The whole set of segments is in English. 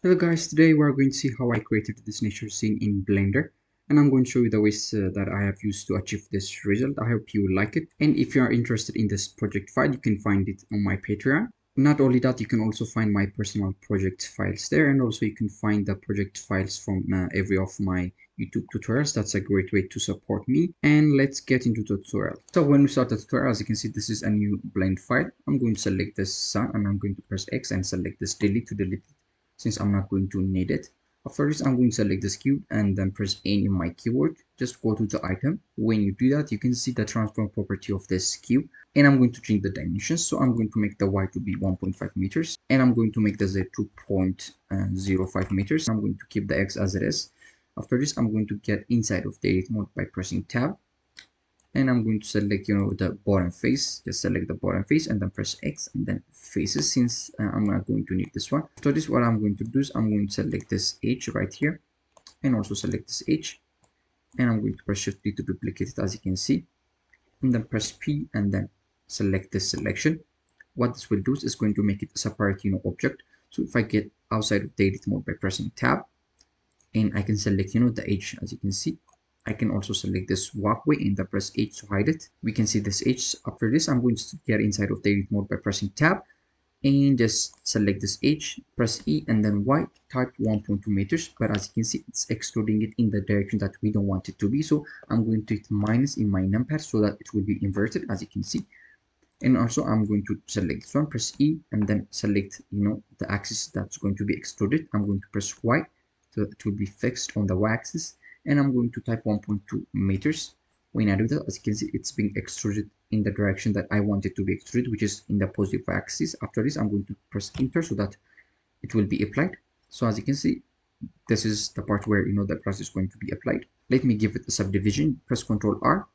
Hello guys, today we're going to see how I created this nature scene in Blender, and I'm going to show you the ways that I have used to achieve this result. I hope you like it, and if you are interested in this project file, you can find it on my Patreon. Not only that, you can also find my personal project files there, and also you can find the project files from every of my YouTube tutorials. That's a great way to support me. And let's get into the tutorial. So when we start the tutorial, as you can see, this is a new blend file. I'm going to select this sun and I'm going to press X and select this delete to delete it, since I'm not going to need it. After this, I'm going to select this cube and then press N in my keyboard. Just go to the item. When you do that, you can see the transform property of this cube, and I'm going to change the dimensions. So I'm going to make the Y to be 1.5 meters, and I'm going to make the Z 2.05 meters. I'm going to keep the X as it is. After this, I'm going to get inside of the edit mode by pressing tab, and I'm going to select the bottom face. Just select the bottom face and then press X and then faces, since I'm not going to need this one. So this, what I'm going to do is I'm going to select this H right here and also select this H, and I'm going to press Shift D to duplicate it, as you can see, and then press P and then select this selection. What this will do is it's going to make it a separate object. So if I get outside of the edit mode by pressing tab, and I can select the H, as you can see. I can also select this walkway and then press H to hide it. We can see this H. After this, I'm going to get inside of the edit mode by pressing tab and just select this H, press E and then Y, type 1.2 meters. But as you can see, it's extruding it in the direction that we don't want it to be. So I'm going to hit minus in my numpad so that it will be inverted, as you can see. And also I'm going to select this one, press E and then select the axis that's going to be extruded. I'm going to press Y so that it will be fixed on the Y axis, and I'm going to type 1.2 meters. When I do that, as you can see, it's being extruded in the direction that I want it to be extruded, which is in the positive axis. After this, I'm going to press enter so that it will be applied. So as you can see, this is the part where the brush is going to be applied. Let me give it a subdivision. Press Ctrl R.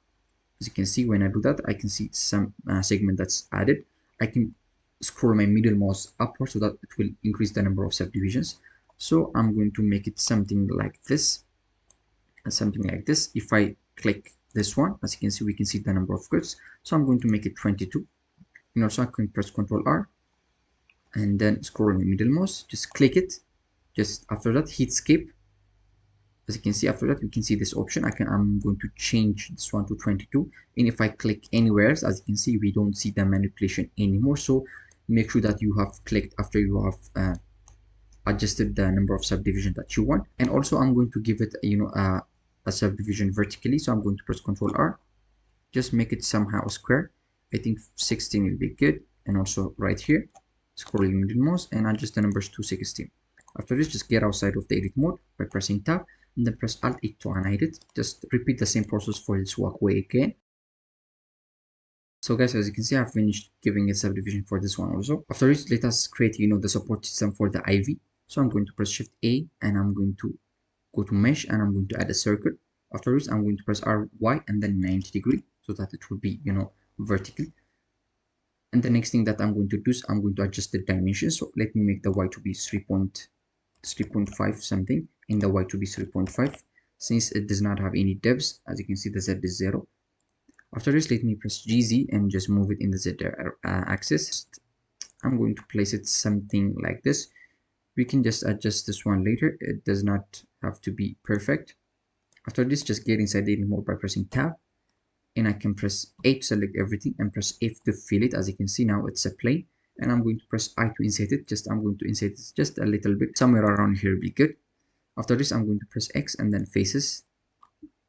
As you can see, when I do that, I can see some segment that's added. I can scroll my middle mouse upward so that it will increase the number of subdivisions. So I'm going to make it something like this. If I click this one, as you can see, we can see the number of grids. So I'm going to make it 22. And also I can press Ctrl R and then scroll my middle mouse, just click it. Just after that, hit escape. As you can see, after that, you can see this option. I'm going to change this one to 22. And if I click anywhere else, as you can see, we don't see the manipulation anymore. So make sure that you have clicked after you have adjusted the number of subdivision that you want. And also I'm going to give it a subdivision vertically. So I'm going to press Ctrl R, just make it somehow square. I think 16 will be good. And also right here, scrolling middle mouse and adjust the numbers to 16. After this, just get outside of the edit mode by pressing tab and then press Alt 8 to unhide it. Just repeat the same process for this walkway again. So guys, as you can see, I've finished giving a subdivision for this one also. After this, let us create the support system for the ivy. So I'm going to press Shift A and I'm going to go to mesh and I'm going to add a circle. After this, I'm going to press RY and then 90 degree so that it will be vertical. And the next thing that I'm going to do is I'm going to adjust the dimensions. So let me make the Y to be 3.5 something and the Y to be 3.5, since it does not have any depths. As you can see, the Z is 0. After this, let me press GZ and just move it in the Z axis. I'm going to place it something like this. We can just adjust this one later. It does not have to be perfect. After this, just get inside the edit mode by pressing tab, and I can press A to select everything and press F to fill it. As you can see, now it's a plane, and I'm going to press I to insert it. I'm going to insert it just a little bit, somewhere around here will be good. After this, I'm going to press X and then faces.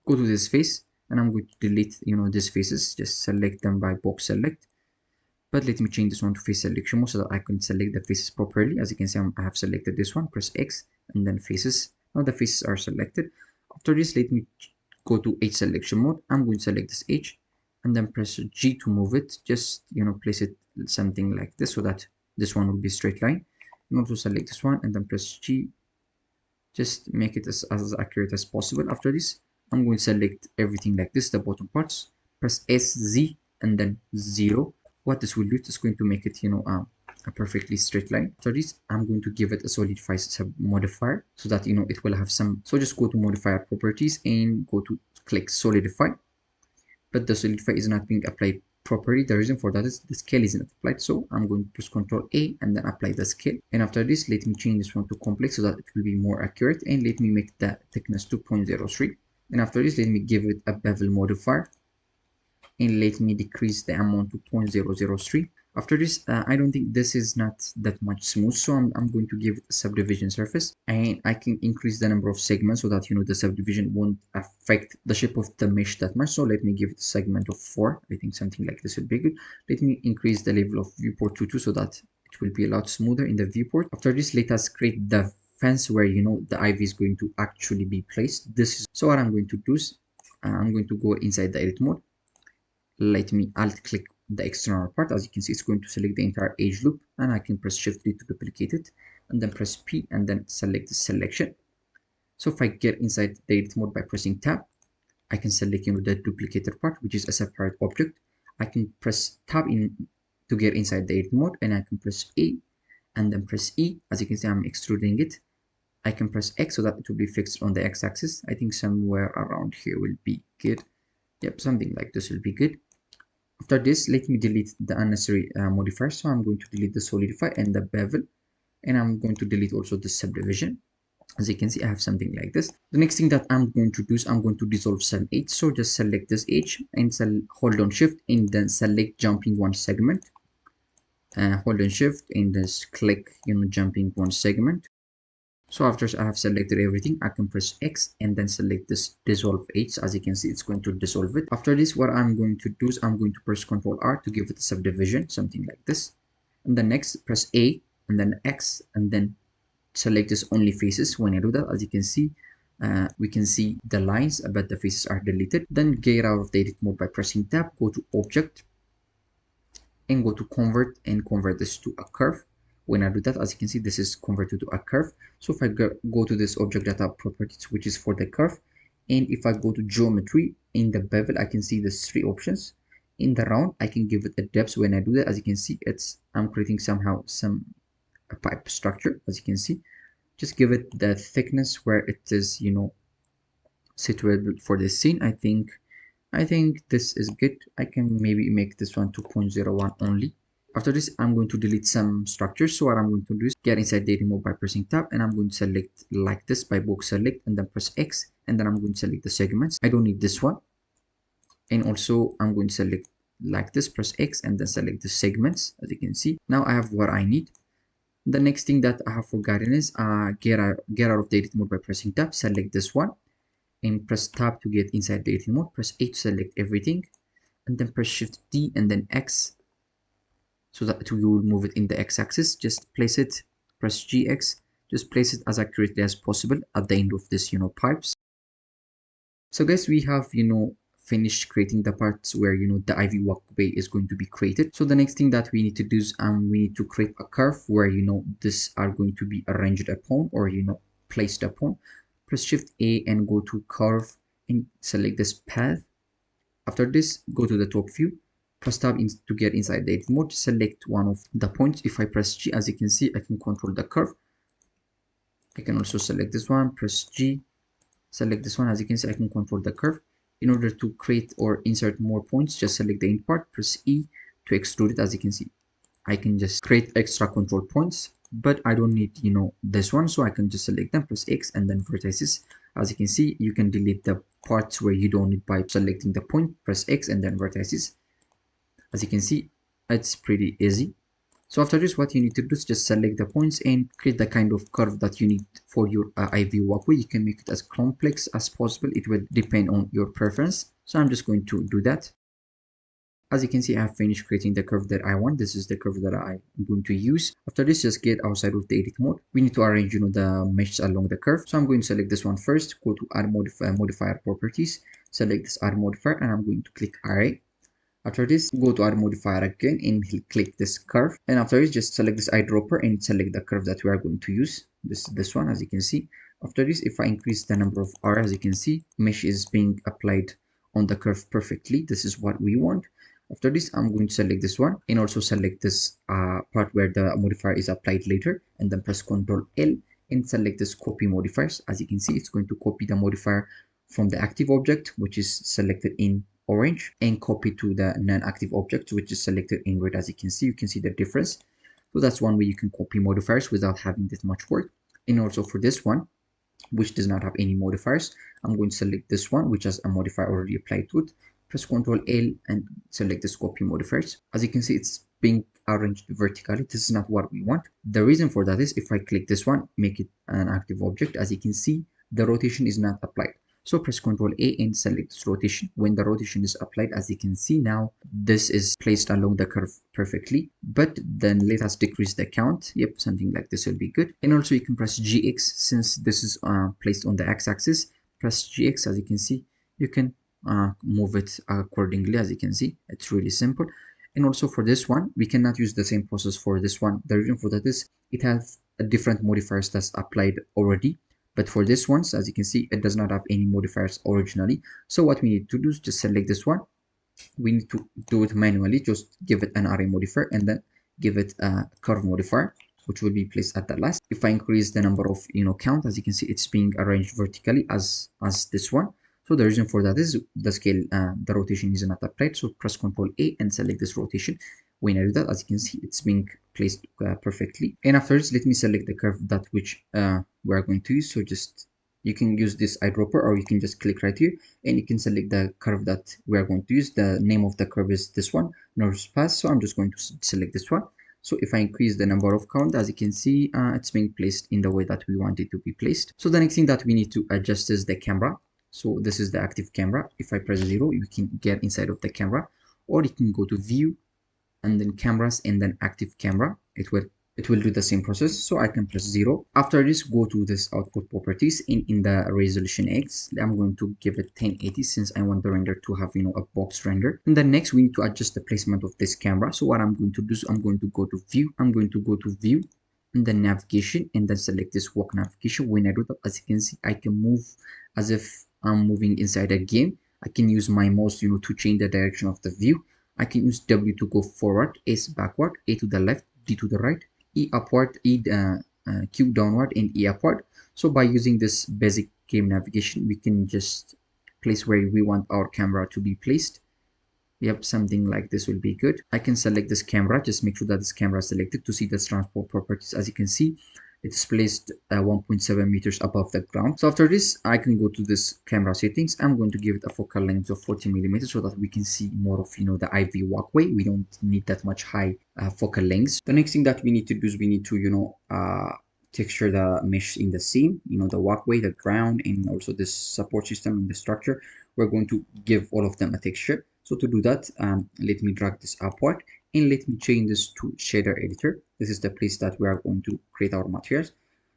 Go to this face, and I'm going to delete these faces. Just select them by box select. But let me change this one to face selection mode so that I can select the faces properly. As you can see, I have selected this one. Press X and then faces. Now the faces are selected. After this, let me go to H selection mode. I'm going to select this H and then press G to move it. Just place it something like this so that this one will be straight line. And also select this one and then press G. Just make it as accurate as possible. After this, I'm going to select everything like this, the bottom parts. Press SZ and then 0. What this will do is going to make it a perfectly straight line. After this, I'm going to give it a solidify sub modifier so that it will have some. So just go to modifier properties and go to click solidify, but the solidify is not being applied property. The reason for that is the scale isn't applied, so I'm going to press Ctrl A and then apply the scale. And after this, let me change this one to complex so that it will be more accurate, and let me make the thickness 2.03. And after this, let me give it a bevel modifier and let me decrease the amount to 0.003. After this, I don't think this is not that much smooth, so I'm going to give it a subdivision surface, and I can increase the number of segments so that the subdivision won't affect the shape of the mesh that much. So let me give it a segment of 4. I think something like this would be good. Let me increase the level of viewport to 2 so that it will be a lot smoother in the viewport. After this, let us create the fence where the ivy is going to actually be placed. This is so what I'm going to do is I'm going to go inside the edit mode. Let me alt click the external part. As you can see, it's going to select the entire edge loop, and I can press Shift D to duplicate it, and then press P and then select the selection. So if I get inside the edit mode by pressing Tab, I can select the duplicated part, which is a separate object. I can press Tab in to get inside the edit mode, and I can press A and then press E. As you can see, I'm extruding it. I can press X so that it will be fixed on the X-axis. I think somewhere around here will be good. Yep, something like this will be good. After this, let me delete the unnecessary modifiers. So I'm going to delete the solidify and the bevel, and I'm going to delete also the subdivision. As you can see, I have something like this. The next thing that I'm going to do is I'm going to dissolve some edge. So just select this edge and hold on Shift and then select jumping one segment. Hold on Shift and just click jumping one segment. So after I have selected everything, I can press X and then select this dissolve edge. As you can see, it's going to dissolve it. After this, what I'm going to do is I'm going to press Ctrl R to give it a subdivision, something like this. And then next, press A and then X and then select this only faces. When I do that, as you can see, we can see the lines, but the faces are deleted. Then get out of the edit mode by pressing Tab, go to Object, and go to Convert and convert this to a curve. When I do that, as you can see, this is converted to a curve. So if I go to this object data properties, which is for the curve, and if I go to geometry in the bevel, I can see there's 3 options. In the round, I can give it a depth. When I do that, as you can see, I'm creating somehow a pipe structure. As you can see, just give it the thickness where it is suitable for the scene. I think this is good. I can maybe make this one 2.01 only. After this, I'm going to delete some structures. So what I'm going to do is get inside the edit mode by pressing Tab, and I'm going to select like this by box select and then press X, and then I'm going to select the segments. I don't need this one. And also I'm going to select like this, press X and then select the segments. As you can see, now I have what I need. The next thing that I have forgotten is get out of the edit mode by pressing Tab, select this one and press Tab to get inside the edit mode. Press A to select everything and then press Shift D and then X so that you will move it in the X-axis. Just place it, press GX, just place it as accurately as possible at the end of this pipes. So guys, we have finished creating the parts where the ivy walkway is going to be created. So the next thing that we need to do is we need to create a curve where this are going to be arranged upon or placed upon. Press Shift A and go to curve and select this path. After this, go to the top view, press Tab to get inside the edit mode, select one of the points. If I press G, as you can see, I can control the curve. I can also select this one, press G, select this one. As you can see, I can control the curve. In order to create or insert more points, just select the end part, press E to extrude it. As you can see, I can just create extra control points, but I don't need this one, so I can just select them, press X and then vertices. As you can see, you can delete the parts where you don't need by selecting the point, press X and then vertices. As you can see, it's pretty easy. So after this, what you need to do is just select the points and create the kind of curve that you need for your IV walkway. You can make it as complex as possible. It will depend on your preference. So I'm just going to do that. As you can see, I have finished creating the curve that I want. This is the curve that I'm going to use. After this, just get outside of the edit mode. We need to arrange the meshes along the curve. So I'm going to select this one first. Go to Add Modifier Properties. Select this Add Modifier, and I'm going to click Array. After this, go to Add Modifier again and click this curve. And after this, just select this eyedropper and select the curve that we are going to use. This one, as you can see. After this, if I increase the number of R, as you can see, mesh is being applied on the curve perfectly. This is what we want. After this, I'm going to select this one and also select this part where the modifier is applied later, and then press Ctrl L and select this copy modifiers. As you can see, it's going to copy the modifier from the active object, which is selected in orange and copy to the non-active object, which is selected in red. As you can see the difference. So that's one way you can copy modifiers without having this much work. And also for this one, which does not have any modifiers, I'm going to select this one, which has a modifier already applied to it. Press Ctrl L and select this copy modifiers. As you can see, it's being arranged vertically. This is not what we want. The reason for that is if I click this one, make it an active object, as you can see, the rotation is not applied. So press Ctrl A and select this rotation. When the rotation is applied, as you can see now, this is placed along the curve perfectly. But then let us decrease the count. Yep, something like this will be good. And also you can press GX since this is placed on the X-axis. Press GX. As you can see, you can move it accordingly. As you can see, it's really simple. And also for this one, we cannot use the same process for this one. The reason for that is it has a different modifiers that's applied already. But for this one, as you can see, it does not have any modifiers originally. So what we need to do is just select this one. We need to do it manually. Just give it an array modifier and then give it a curve modifier, which will be placed at the last. If I increase the number of count, as you can see, it's being arranged vertically as this one. So the reason for that is the scale, the rotation is not applied. So press Ctrl A and select this rotation. When I do that, as you can see, it's being placed perfectly. And after this, let me select the curve that which we're going to use. So just you can use this eyedropper, or you can just click right here and you can select the curve that we are going to use. The name of the curve is this one, North Pass. So I'm just going to select this one. So if I increase the number of count, as you can see, it's being placed in the way that we want it to be placed. So the next thing that we need to adjust is the camera. So this is the active camera. If I press 0, you can get inside of the camera, or you can go to view and then cameras and then active camera. It will do the same process. So I can press 0. After this, go to this output properties. In the resolution X, I'm going to give it 1080 since I want the render to have a box render. And then next we need to adjust the placement of this camera. So what I'm going to do is I'm going to go to view. I'm going to go to view and then navigation and then select this walk navigation. When I do that, as you can see, I can move as if I'm moving inside a game. I can use my mouse to change the direction of the view. I can use W to go forward, S backward, A to the left, D to the right, E upward, Q downward, and E upward. So by using this basic game navigation, we can just place where we want our camera to be placed. Yep, something like this will be good. I can select this camera, just make sure that this camera is selected to see the transport properties. As you can see, it's placed 1.7 meters above the ground. So after this, I can go to this camera settings. I'm going to give it a focal length of 40 millimeters so that we can see more of the IV walkway. We don't need that much high focal lengths. The next thing that we need to do is we need to texture the mesh in the scene, the walkway, the ground, and also this support system and the structure. We're going to give all of them a texture. So to do that, let me drag this upward and let me change this to shader editor. This is the place that we are going to create our materials.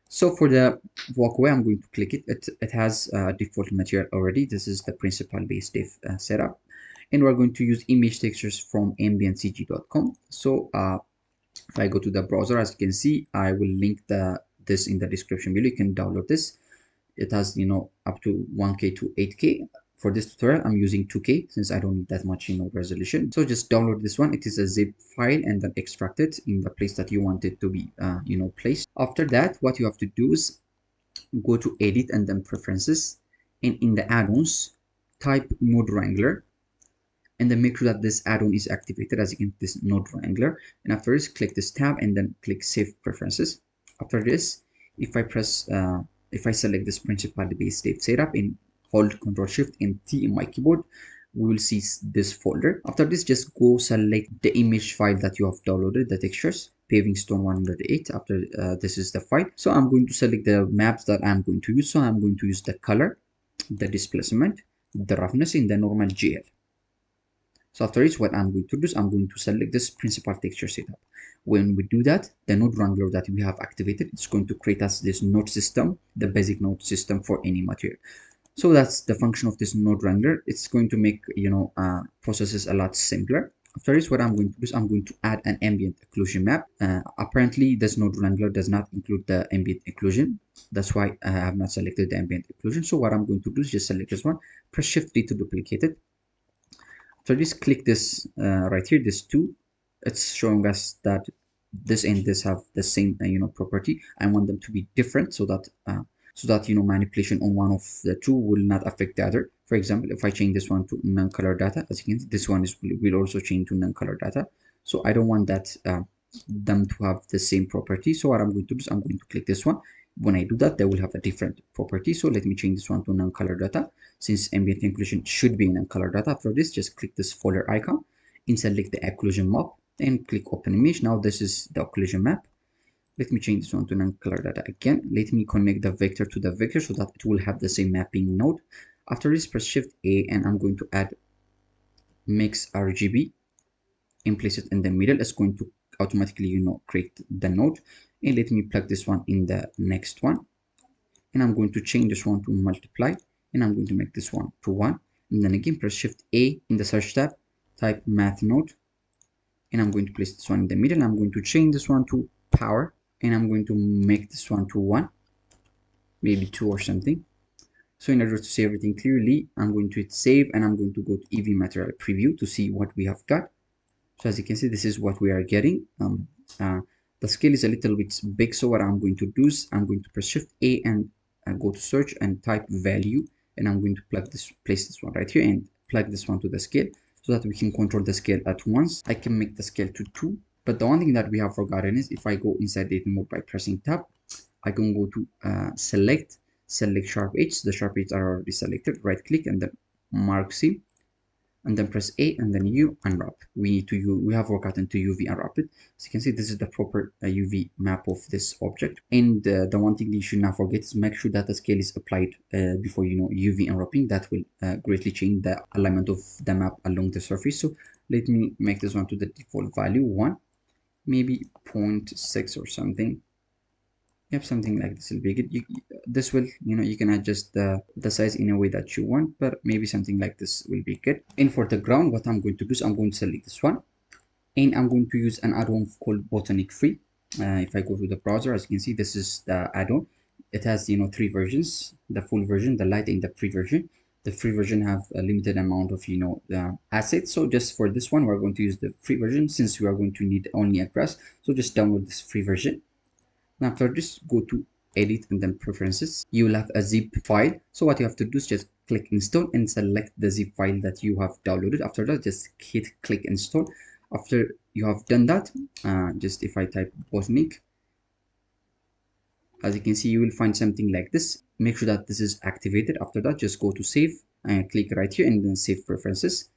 So for the walkway, I'm going to click it. It has a default material already. This is the principal base div setup. And we're going to use image textures from ambientcg.com. So if I go to the browser, as you can see, I will link this in the description below. You can download this. It has up to 1K to 8K. For this tutorial, I'm using 2K since I don't need that much resolution. So just download this one. It is a zip file and then extract it in the place that you want it to be placed. After that, what you have to do is go to edit and then preferences, and in the add-ons type node wrangler and then make sure that this add-on is activated. As you can see, this node wrangler, and after this click this tab and then click save preferences. After this, if I select this principal base div setup and hold Ctrl Shift and T in my keyboard, we will see this folder. After this, just go select the image file that you have downloaded, the textures, paving stone 108. After this is the file. So I'm going to select the maps that I'm going to use. So I'm going to use the color, the displacement, the roughness, in the normal GL. So after this, what I'm going to do is I'm going to select this principal texture setup. When we do that, the node wrangler that we have activated, it's going to create us this node system, the basic node system for any material. So that's the function of this node wrangler. It's going to make processes a lot simpler. After this, what I'm going to do is I'm going to add an ambient occlusion map. Apparently, this node wrangler does not include the ambient occlusion. That's why I have not selected the ambient occlusion. So what I'm going to do is just select this one, press Shift D to duplicate it. After this, click this right here, this 2. It's showing us that this and this have the same property. I want them to be different so that manipulation on one of the two will not affect the other. For example, if I change this one to non-color data, as you can see, this one will also change to non-color data. So I don't want that them to have the same property. So what I'm going to do is I'm going to click this one. When I do that, they will have a different property. So let me change this one to non-color data, since ambient occlusion should be non-color data. After this, just click this folder icon and select the occlusion map and click open image. Now this is the occlusion map. Let me change this one to non-color data again. Let me connect the vector to the vector so that it will have the same mapping node. After this, press Shift A and I'm going to add mix RGB and place it in the middle. It's going to automatically, create the node. And let me plug this one in the next one. And I'm going to change this one to multiply. And I'm going to make this one to 1. And then again, press Shift A in the search tab, type math node. And I'm going to place this one in the middle. I'm going to change this one to power. And I'm going to make this one to 1, maybe 2 or something. So in order to see everything clearly, I'm going to hit save and I'm going to go to EV material preview to see what we have got. So as you can see, this is what we are getting. The scale is a little bit big, so what I'm going to do is I'm going to press Shift A and go to search and type value, and I'm going to place this one right here and plug this one to the scale so that we can control the scale at once. I can make the scale to 2, but the one thing that we have forgotten is if I go inside data mode by pressing tab, I can go to select sharp edge. The sharp edges are already selected. Right click and then mark C, and then press A and then U, unwrap. We have forgotten to UV unwrap it. As you can see, this is the proper UV map of this object. And the one thing you should not forget is make sure that the scale is applied before UV unwrapping. That will greatly change the alignment of the map along the surface. So let me make this one to the default value 1, maybe 0.6 or something. Yep, something like this will be good. This will, you can adjust the size in a way that you want, but maybe something like this will be good. And for the ground, what I'm going to do is I'm going to select this one, and I'm going to use an add-on called Botanic Free. If I go to the browser, as you can see, this is the add-on. It has 3 versions: the full version, the light, and the free version. The free version have a limited amount of the assets. So just for this one, we're going to use the free version since we are going to need only a grass. So just download this free version. Now after this, go to edit and then preferences. You will have a zip file. So what you have to do is just click install and select the zip file that you have downloaded. After that, just hit click install. After you have done that, just if I type Botanic, as you can see, you will find something like this. Make sure that this is activated. After that, just go to save and click right here and then save preferences.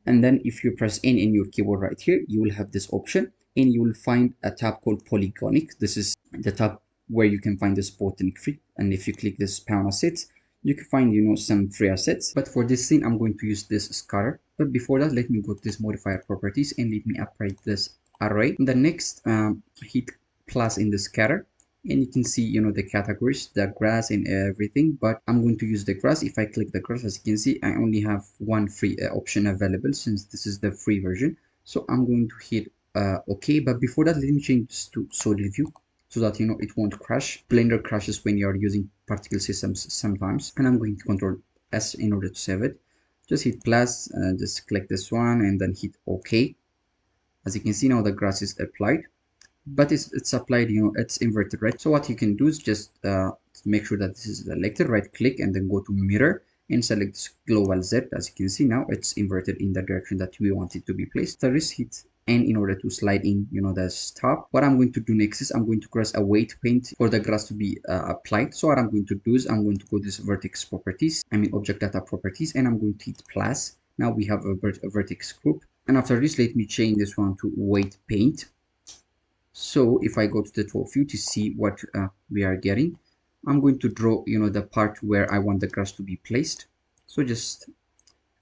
And then if you press N in your keyboard right here, you will have this option and you will find a tab called Polygonic. This is the tab where you can find this Botanic Free. And if you click this Pound Assets, you can find some free assets. But for this thing, I'm going to use this scatter. But before that, let me go to this modifier properties and let me apply this array. And the next, hit plus in the scatter. And you can see the categories, the grass and everything, but I'm going to use the grass. If I click the grass, as you can see, I only have one free option available since this is the free version. So I'm going to hit OK. But before that, let me change this to solid view so that it won't crash. Blender crashes when you are using particle systems sometimes. And I'm going to Control S in order to save it. Just hit plus, just click this one and then hit OK. As you can see, now the grass is applied. But it's applied, it's inverted, right? So what you can do is just make sure that this is selected, right click and then go to mirror and select global Z. As you can see, now it's inverted in the direction that we want it to be placed. So just hit N in order to slide in the stop. What I'm going to do next is I'm going to cross a weight paint for the grass to be applied. So what I'm going to do is I'm going to go to this vertex properties, object data properties, and I'm going to hit plus. Now we have a vertex group, and after this, let me change this one to weight paint. So if I go to the top view to see what we are getting, I'm going to draw the part where I want the grass to be placed. So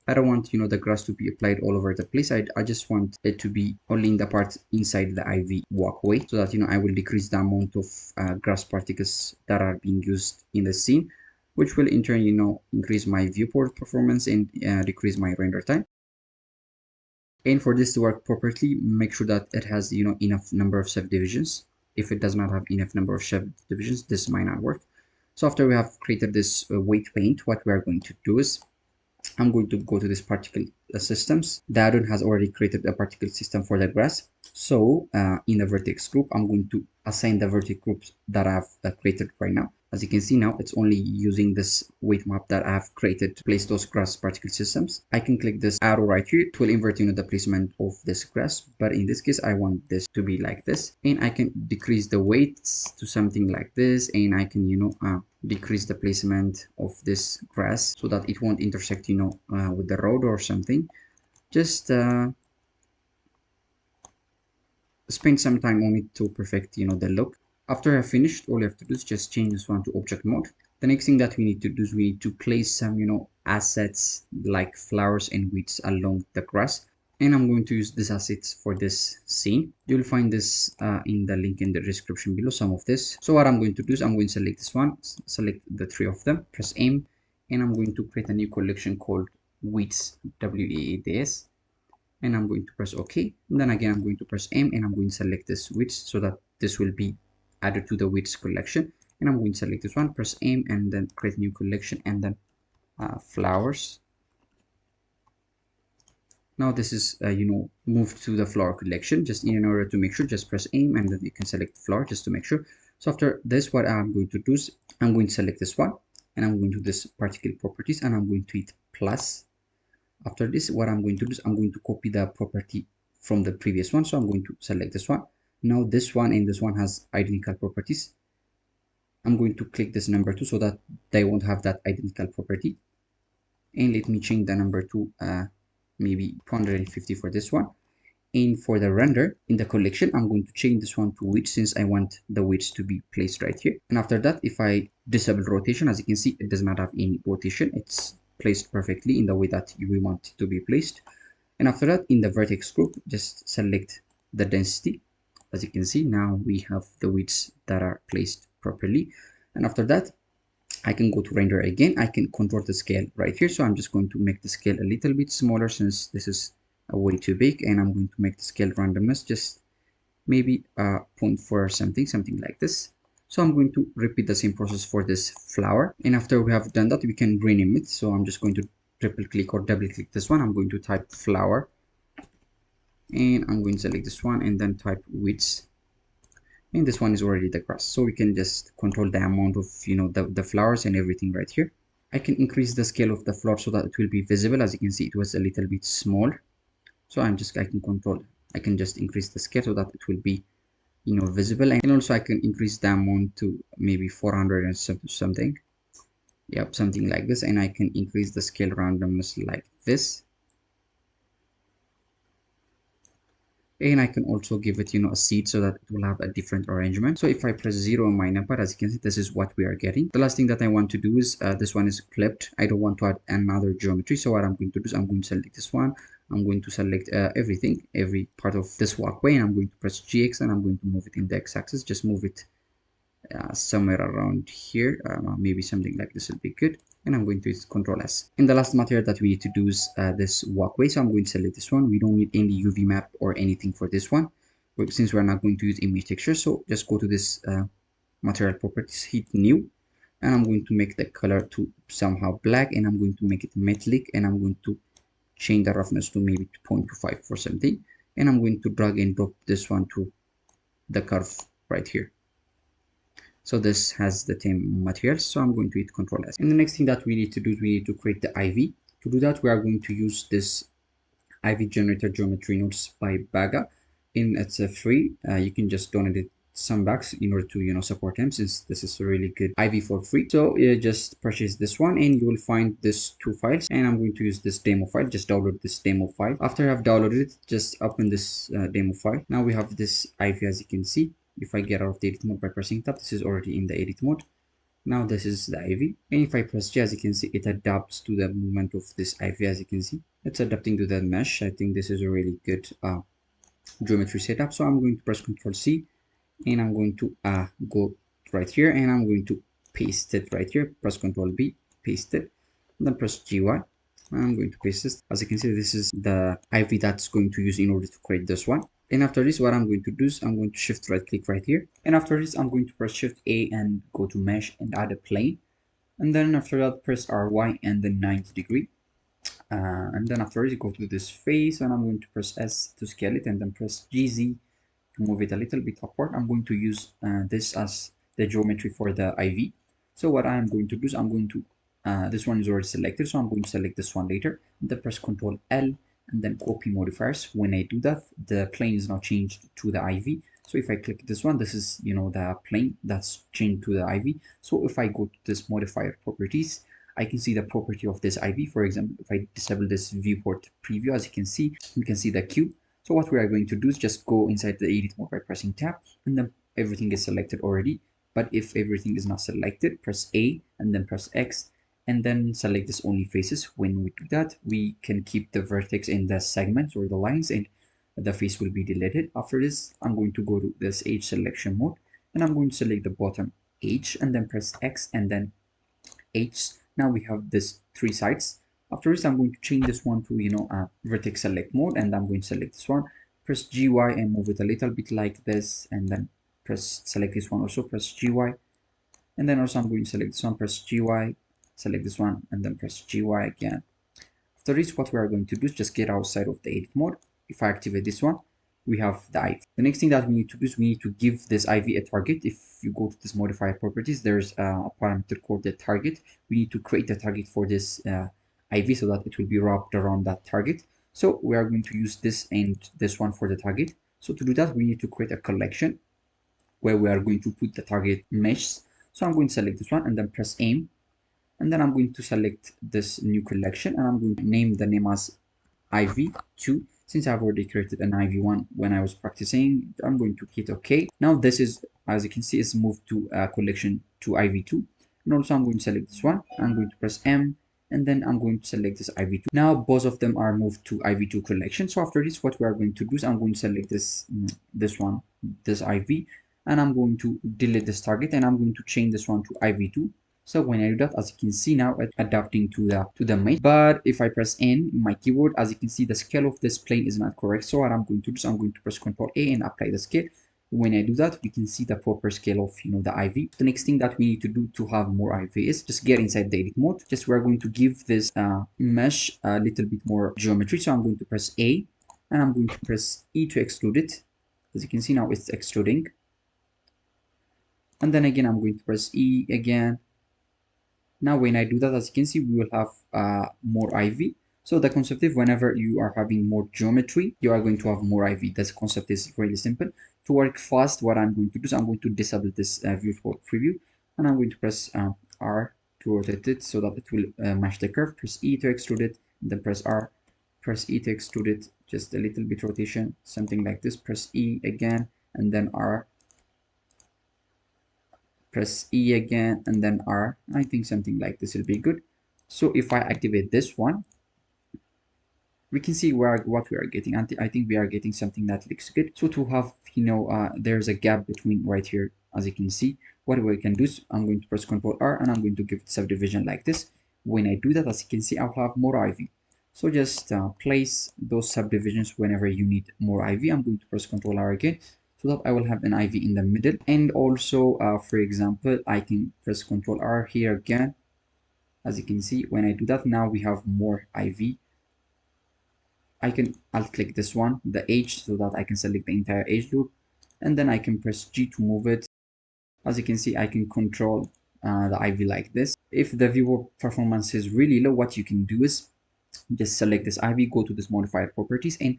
I don't want the grass to be applied all over the place. I just want it to be only in the part inside the IV walkway, so that I will decrease the amount of grass particles that are being used in the scene, which will in turn increase my viewport performance and decrease my render time. And for this to work properly, make sure that it has enough number of subdivisions. If it does not have enough number of subdivisions, this might not work. So after we have created this weight paint, what we are going to do is I'm going to go to this particle systems. The add-on has already created a particle system for the grass. So in the vertex group, I'm going to assign the vertex groups that I've created right now. As you can see now, it's only using this weight map that I have created to place those grass particle systems. I can click this arrow right here. It will invert, the placement of this grass. But in this case, I want this to be like this. And I can decrease the weights to something like this. And I can, decrease the placement of this grass so that it won't intersect, with the road or something. Just spend some time on it to perfect, the look. After I've finished, all you have to do is just change this one to object mode. The next thing that we need to do is we need to place some, assets like flowers and weeds along the grass. And I'm going to use these assets for this scene. You'll find this in the link in the description below, some of this. So what I'm going to do is I'm going to select this one, select the three of them, press M, and I'm going to create a new collection called weeds, W-E-E-D-S. And I'm going to press OK. And then again, I'm going to press M and I'm going to select this weeds so that this will be added to the weeds collection. And I'm going to select this one, press M, and then create new collection, and then flowers. Now this is, moved to the flower collection. Just in order to make sure, just press M and then you can select flower just to make sure. So after this, what I'm going to do is I'm going to select this one and I'm going to this particle properties and I'm going to hit plus. After this, what I'm going to do is I'm going to copy the property from the previous one. So I'm going to select this one. Now this one and this one has identical properties. I'm going to click this number 2 so that they won't have that identical property. And let me change the number to maybe 250 for this one. And for the render in the collection, I'm going to change this one to width since I want the width to be placed right here. And after that, if I disable rotation, as you can see, it does not have any rotation. It's placed perfectly in the way that we want it to be placed. And after that, in the vertex group, just select the density. As you can see, now we have the widths that are placed properly. And after that, I can go to render again. I can control the scale right here. So I'm just going to make the scale a little bit smaller since this is way too big. And I'm going to make the scale randomness just maybe 0.4 or something like this. So I'm going to repeat the same process for this flower. And after we have done that, we can rename it. So I'm just going to triple click or double click this one. I'm going to type flower. And I'm going to select this one and then type widths. And this one is already the grass. So we can just control the amount of, the flowers and everything right here. I can increase the scale of the flower so that it will be visible. As you can see, it was a little bit small. So I can just increase the scale so that it will be, visible. And also I can increase the amount to maybe 400 and something. Yep, something like this. And I can increase the scale randomness like this. And I can also give it, a seed so that it will have a different arrangement. So if I press 0 on my number, as you can see, this is what we are getting. The last thing that I want to do is this one is clipped. I don't want to add another geometry. So what I'm going to do is I'm going to select this one. I'm going to select everything, every part of this walkway, and I'm going to press GX and I'm going to move it in the X-axis. Just move it somewhere around here. Maybe something like this will be good. And I'm going to use Control S. And the last material that we need to do is this walkway. So I'm going to select this one. We don't need any UV map or anything for this one, but since we're not going to use image texture. So just go to this material properties, hit new, and I'm going to make the color to somehow black, and I'm going to make it metallic, and I'm going to change the roughness to maybe 0.25 or something. And I'm going to drag and drop this one to the curve right here. So this has the same materials. So I'm going to hit Control S. And the next thing that we need to do is we need to create the IV. To do that, we are going to use this IV generator geometry nodes by Baga. And it's free. You can just donate some bucks in order to support him, since this is a really good IV for free. So just purchase this one and you will find this 2 files, and I'm going to use this demo file. Just download this demo file. After I've downloaded it, just open this demo file. Now we have this IV, as you can see. If I get out of the edit mode by pressing tab, this is already in the edit mode. Now this is the IV, and if I press J, as you can see, it adapts to the movement of this IV. As you can see, it's adapting to the mesh. I think this is a really good geometry setup. So I'm going to press Ctrl C, and I'm going to go right here, and I'm going to paste it right here. Press Ctrl B, paste it, and then press GY. I'm going to paste this. As you can see, this is the IV that's going to use in order to create this one. And after this, what I'm going to do is I'm going to shift right click right here. And after this, I'm going to press Shift A and go to mesh and add a plane. And then after that, press RY and then 90 degree. And then after this, go to this face, and I'm going to press S to scale it, and then press GZ to move it a little bit upward. I'm going to use this as the geometry for the IV. So what I'm going to do is I'm going to, this one is already selected, so I'm going to select this one later, and then press Ctrl L, and then copy modifiers. When I do that, the plane is now changed to the IV. So if I click this one, this is, the plane that's changed to the IV. So if I go to this modifier properties, I can see the property of this IV. For example, if I disable this viewport preview, as you can see, we can see the cube. So what we are going to do is just go inside the edit mode by pressing tab, and then everything is selected already. But if everything is not selected, press A and then press X, and then select this only faces. When we do that, we can keep the vertex in the segments or the lines, and the face will be deleted. After this, I'm going to go to this edge selection mode, and I'm going to select the bottom edge and then press X and then H. Now we have this three sides. After this, I'm going to change this one to vertex select mode, and I'm going to select this one, press GY and move it a little bit like this, and then select this one also, press GY, and then also I'm going to select this one, press GY, select this one, and then press GY again. After this, what we are going to do is just get outside of the edit mode. If I activate this one, we have the IV. The next thing that we need to do is we need to give this IV a target. If you go to this modifier properties, there's a parameter called the target. We need to create a target for this IV so that it will be wrapped around that target. So we are going to use this and this one for the target. So to do that, we need to create a collection where we are going to put the target mesh. So I'm going to select this one and then press aim. And then I'm going to select this new collection, and I'm going to name the name as IV2. Since I've already created an IV1 when I was practicing, I'm going to hit OK. Now this is, as you can see, is moved to a collection to IV2. And also I'm going to select this one. I'm going to press M, and then I'm going to select this IV2. Now both of them are moved to IV2 collection. So after this, what we are going to do is I'm going to select this one, this IV, and I'm going to delete this target, and I'm going to change this one to IV2. So when I do that, as you can see now, it's adapting to the mesh. But if I press N in my keyboard, as you can see, the scale of this plane is not correct. So what I'm going to do is I'm going to press Ctrl A and apply the scale. When I do that, we can see the proper scale of the IV. The next thing that we need to do to have more IV is just get inside the edit mode. Just we're going to give this mesh a little bit more geometry. So I'm going to press A, and I'm going to press E to extrude it. As you can see now, it's extruding. And then again, I'm going to press E again. Now when I do that, as you can see, we will have more IV. So the concept is whenever you are having more geometry, you are going to have more IV. This concept is really simple. To work fast, what I'm going to do is I'm going to disable this viewport preview, and I'm going to press R to rotate it so that it will match the curve. Press E to extrude it, and then press R. Press E to extrude it, just a little bit rotation, something like this. Press E again, and then R. Press E again, and then R. I think something like this will be good. So if I activate this one, we can see what we are getting. I think we are getting something that looks good. So to have, there's a gap between right here, as you can see. What we can do is I'm going to press Ctrl R, and I'm going to give it subdivision like this. When I do that, as you can see, I'll have more IV. So just place those subdivisions whenever you need more IV. I'm going to press Ctrl R again, so that I will have an IV in the middle. And also, for example, I can press Ctrl R here again. As you can see, when I do that, now we have more IV. I'll click this one, the edge, so that I can select the entire edge loop, and then I can press G to move it. As you can see, I can control the IV like this. If the viewer performance is really low, what you can do is just select this IV, go to this modifier properties, and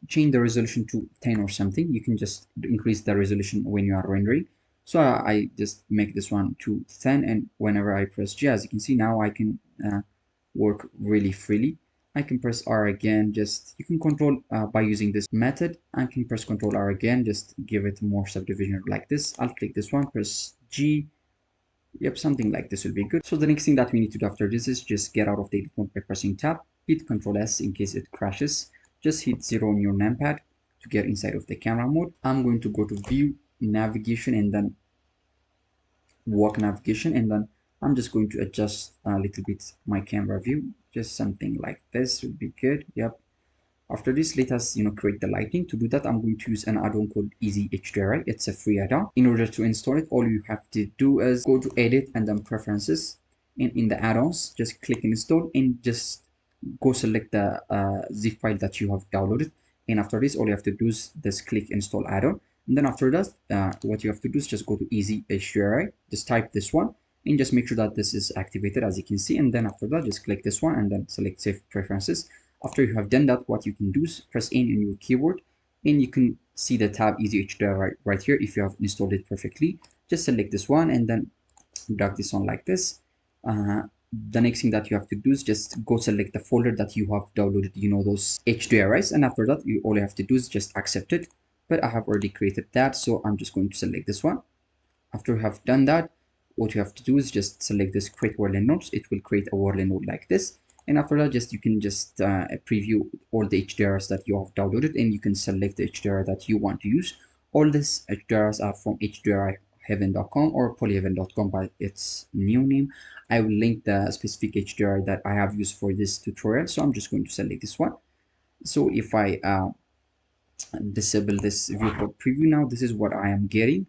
change the resolution to 10 or something. You can just increase the resolution when you are rendering. So I just make this one to 10, and whenever I press G, as you can see, now I can work really freely. I can press R again, you can control by using this method. I can press Ctrl R again, just give it more subdivision like this. I'll click this one, press G. Yep, something like this will be good. So the next thing that we need to do after this is just get out of the edit mode by pressing tab, hit Ctrl S in case it crashes. Just hit 0 on your numpad to get inside of the camera mode. I'm going to go to view, navigation, and then walk navigation, and then I'm just going to adjust a little bit my camera view, just something like this would be good. Yep. After this, let us create the lighting. To do that, I'm going to use an add-on called Hdri. It's a free add-on. In order to install it, all you have to do is go to edit and then preferences, and in the add-ons, just click install, and just go select the zip file that you have downloaded. And after this, all you have to do is just click install add-on. And then after that, what you have to do is just go to Hdri, just type this one, and just make sure that this is activated, as you can see. And then after that, just click this one and then select Save Preferences. After you have done that, what you can do is press N on your keyboard, and you can see the tab Easy Hdri right here. If you have installed it perfectly, just select this one and then drag this on like this. The next thing that you have to do is just go select the folder that you have downloaded, those HDRIs, and after that, all you have to do is just accept it. But I have already created that, so I'm just going to select this one. After you have done that, what you have to do is just select this create whirling nodes. It will create a whirling node like this, and after that, you can just preview all the HDRs that you have downloaded, and you can select the HDR that you want to use. All these HDRs are from hdriheaven.com or polyheaven.com by its new name. I will link the specific HDR that I have used for this tutorial, so I'm just going to select this one. So if I disable this viewport preview now, this is what I am getting.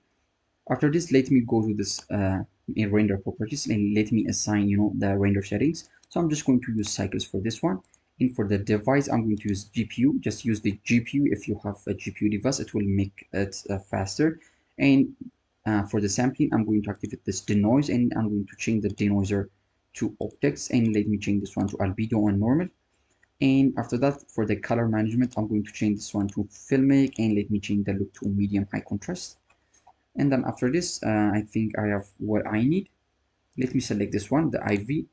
After this, let me go to this render properties and let me assign the render settings. So I'm just going to use cycles for this one, and for the device I'm going to use GPU. Just use the GPU. If you have a GPU device, it will make it faster. And for the sampling, I'm going to activate this denoise, and I'm going to change the denoiser to optics, and let me change this one to albedo and normal. And after that, for the color management, I'm going to change this one to filmic, and let me change the look to medium high contrast. And then after this, I think I have what I need. Let me select this one, the IV.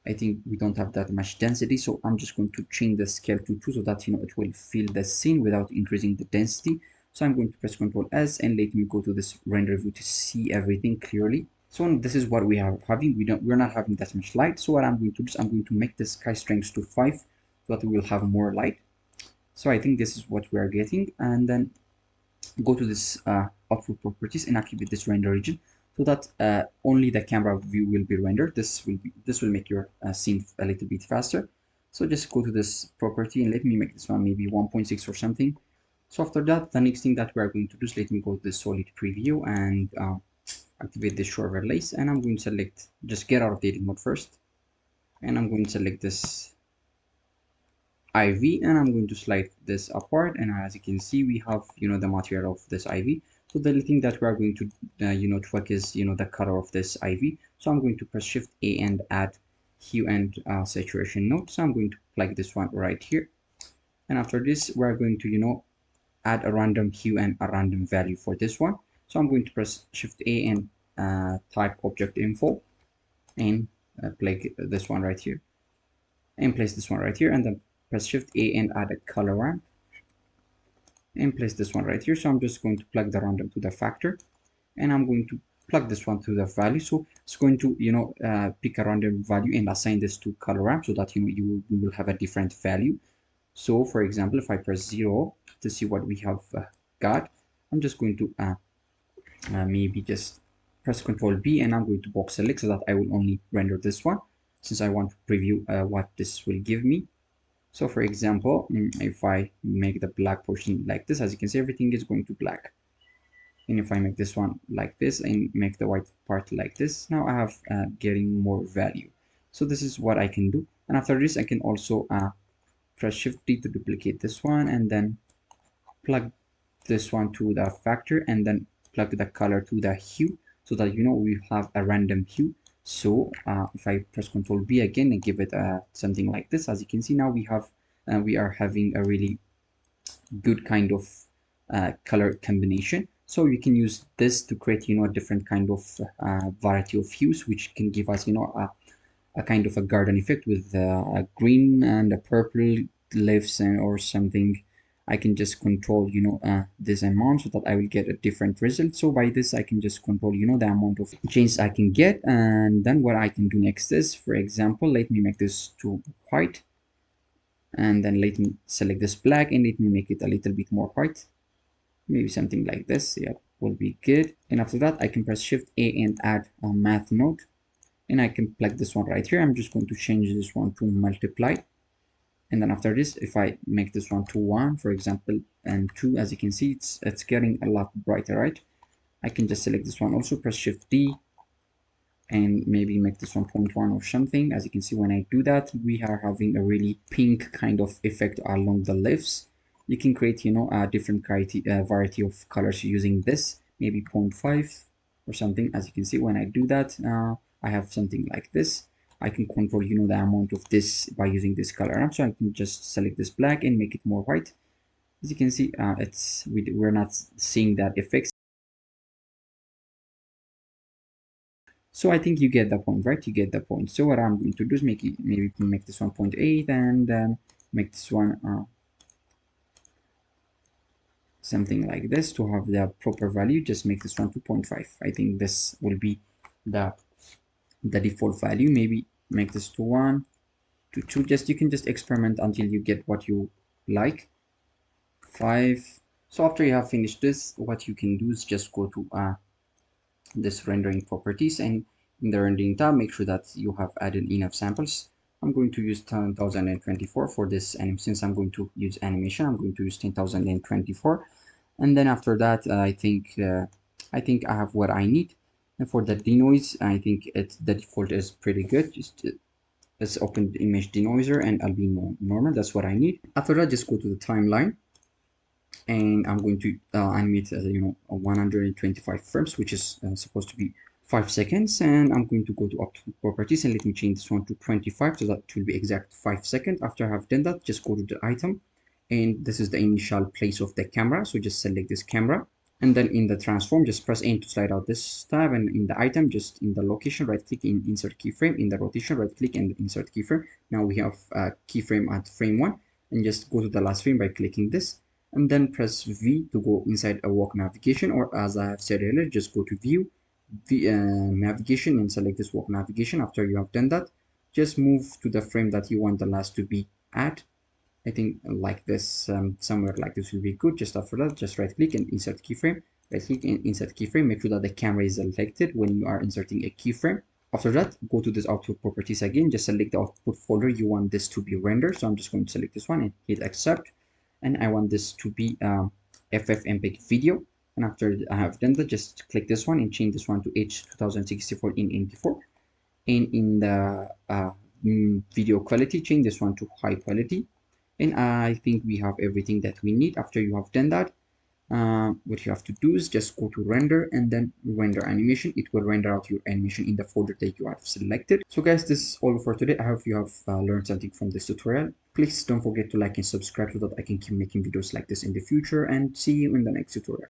I think we don't have that much density, so I'm just going to change the scale to 2 so that it will fill the scene without increasing the density. So I'm going to press Ctrl S and let me go to this render view to see everything clearly. So this is what we are having. We're not having that much light. So what I'm going to do is I'm going to make the sky strength to 5 so that we will have more light. So I think this is what we are getting, and then go to this output properties and activate this render region so that only the camera view will be rendered. This will make your scene a little bit faster. So just go to this property and let me make this one maybe 1.6 or something. So after that, the next thing that we are going to do is let me go to the solid preview and activate this show overlays, and I'm going to select, just get out of dating mode first, and I'm going to select this IV, and I'm going to slide this apart, and as you can see, we have the material of this IV. So the thing that we are going to tweak is the color of this IV. So I'm going to press Shift A and add hue and saturation node. So I'm going to plug this one right here, and after this we're going to add a random hue and a random value for this one. So I'm going to press Shift A and type object info and plug this one right here and place this one right here, and then press Shift A and add a color ramp and place this one right here. So I'm just going to plug the random to the factor, and I'm going to plug this one to the value. So it's going to pick a random value and assign this to color ramp so that you will have a different value. So for example, if I press 0 to see what we have got, I'm just going to maybe just press Ctrl B, and I'm going to box select so that I will only render this one since I want to preview what this will give me. So for example, if I make the black portion like this, as you can see, everything is going to black. And if I make this one like this and make the white part like this, now I have getting more value. So this is what I can do. And after this, I can also press Shift D to duplicate this one, and then plug this one to the factor, and then plug the color to the hue so that we have a random hue. So if I press Ctrl B again and give it something like this, as you can see, now we are having a really good kind of color combination. So you can use this to create a different kind of variety of hues, which can give us a kind of a garden effect with a green and a purple leaves or something. I can just control this amount so that I will get a different result. So by this I can just control the amount of change I can get. And then what I can do next is, for example, let me make this to white, and then let me select this black and let me make it a little bit more white, maybe something like this. Yeah, will be good. And after that I can press Shift A and add a math node, and I can plug this one right here. I'm just going to change this one to multiply, and then after this, if I make this one to 1, for example, and 2, as you can see, it's getting a lot brighter, right? I can just select this one, also press Shift D, and maybe make this 1.1 or something. As you can see, when I do that, we are having a really pink kind of effect along the leaves. You can create a different variety of colors using this, maybe 0.5, or something. As you can see, when I do that, I have something like this. I can control, you know, the amount of this by using this color ramp. So I can just select this black and make it more white. As you can see, we're not seeing that effect. So I think you get the point, right? You get the point. So what I'm going to do is maybe make this 1.8 and make this one something like this to have the proper value. Just make this one 2.5. I think this will be the default value. Maybe make this to 1 to 2. Just you can just experiment until you get what you like. 5. So after you have finished this, what you can do is just go to this rendering properties, and in the rendering tab, make sure that you have added enough samples. I'm going to use 10,024 for this, and since I'm going to use animation, I'm going to use 10,024. And then after that, I think I have what I need. And for the denoise, I think the default is pretty good. Just let's open the image denoiser and I'll be normal. That's what I need. After that, just go to the timeline, and I'm going to animate you know 125 frames, which is supposed to be 5 seconds. And I'm going to go to optical properties and let me change this one to 25, so that it will be exact 5 seconds. After I have done that, just go to the item, and this is the initial place of the camera, so just select this camera, and then in the transform, just press N to slide out this tab, and in the item, just in the location, right click in insert keyframe, in the rotation, right click and insert keyframe. Now we have a keyframe at frame 1, and just go to the last frame by clicking this, and then press V to go inside a walk navigation, or as I have said earlier, just go to view navigation and select this walk navigation. After you have done that, just move to the frame that you want the last to be at. I think like this, somewhere like this will be good. Just after that, just right click and insert keyframe. Right click and insert keyframe. Make sure that the camera is selected when you are inserting a keyframe. After that, go to this output properties again. Just select the output folder you want this to be rendered. So I'm just going to select this one and hit accept. And I want this to be FFmpeg video. And after I have done that, just click this one and change this one to H2064 in MP4. And in the video quality, change this one to high quality. And I think we have everything that we need. After you have done that, what you have to do is just go to render and then render animation. It will render out your animation in the folder that you have selected. So guys, this is all for today. I hope you have learned something from this tutorial. Please don't forget to like and subscribe so that I can keep making videos like this in the future, and see you in the next tutorial.